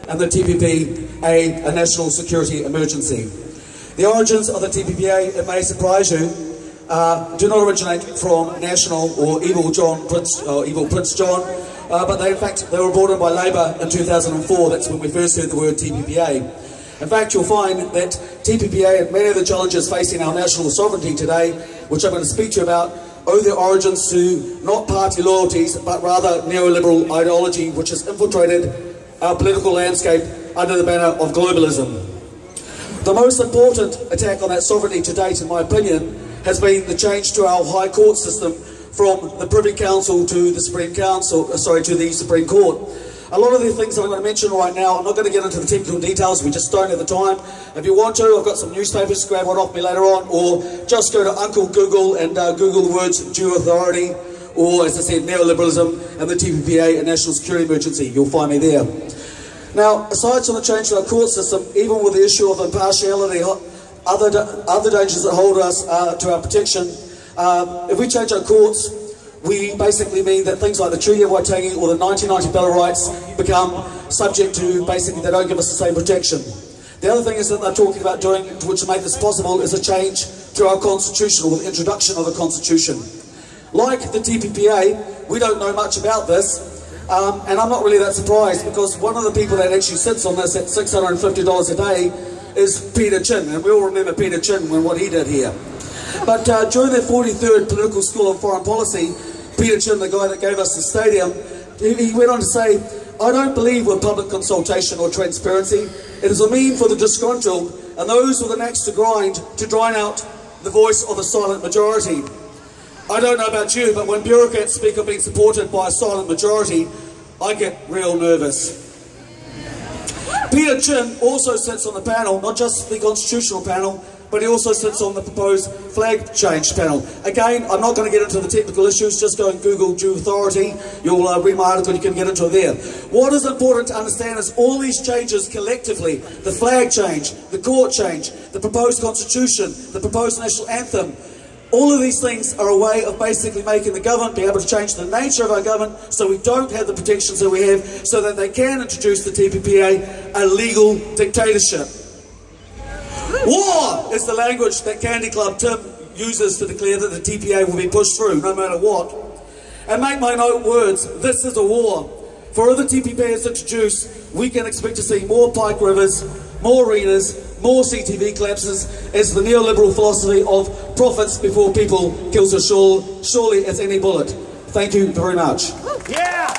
and the TPPA, a national security emergency. The origins of the TPPA, it may surprise you, do not originate from national or evil Prince John, but they were brought in by Labour in 2004. That's when we first heard the word TPPA. In fact, you'll find that TPPA and many of the challenges facing our national sovereignty today, which I'm going to speak to you about, owe their origins to not party loyalties, but rather neoliberal ideology, which has infiltrated our political landscape under the banner of globalism. The most important attack on that sovereignty to date, in my opinion, has been the change to our High Court system from the Privy Council to the Supreme Court. A lot of the things that I'm going to mention right now, I'm not going to get into the technical details, we just don't have the time. If you want to, I've got some newspapers, grab one off me later on, or just go to Uncle Google and Google the words due authority, or as I said, neoliberalism and the TPPA, a national security emergency. You'll find me there. Now, aside from the change to our court system, even with the issue of impartiality, other dangers that hold us to our protection, if we change our courts, we basically mean that things like the Treaty of Waitangi or the 1990 Bill of Rights become subject to, basically, they don't give us the same protection. The other thing is that they're talking about doing, which will make this possible, is a change to our constitution, or the introduction of a constitution. Like the TPPA, we don't know much about this, and I'm not really that surprised, because one of the people that actually sits on this at $650 a day is Peter Chin, and we all remember Peter Chin and what he did here. But during their 43rd Political School of Foreign Policy, Peter Chin, the guy that gave us the stadium, he went on to say, "I don't believe with public consultation or transparency. It is a mean for the disgruntled and those with an axe to grind to drown out the voice of the silent majority." I don't know about you, but when bureaucrats speak of being supported by a silent majority, I get real nervous. Peter Chin also sits on the panel, not just the constitutional panel, but he also sits on the proposed flag change panel. Again, I'm not going to get into the technical issues, just go and Google due authority. You'll read my article, you can get into it there. What is important to understand is all these changes collectively, the flag change, the court change, the proposed constitution, the proposed national anthem, all of these things are a way of basically making the government be able to change the nature of our government so we don't have the protections that we have, so that they can introduce the TPPA, a legal dictatorship. War is the language that Candy Club Tim uses to declare that the TPA will be pushed through, no matter what. And make my note words, this is a war. For if the TPPA is introduced, we can expect to see more Pike Rivers, more arenas, more CTV collapses, as the neoliberal philosophy of profits before people kills us surely as any bullet. Thank you very much. Yeah!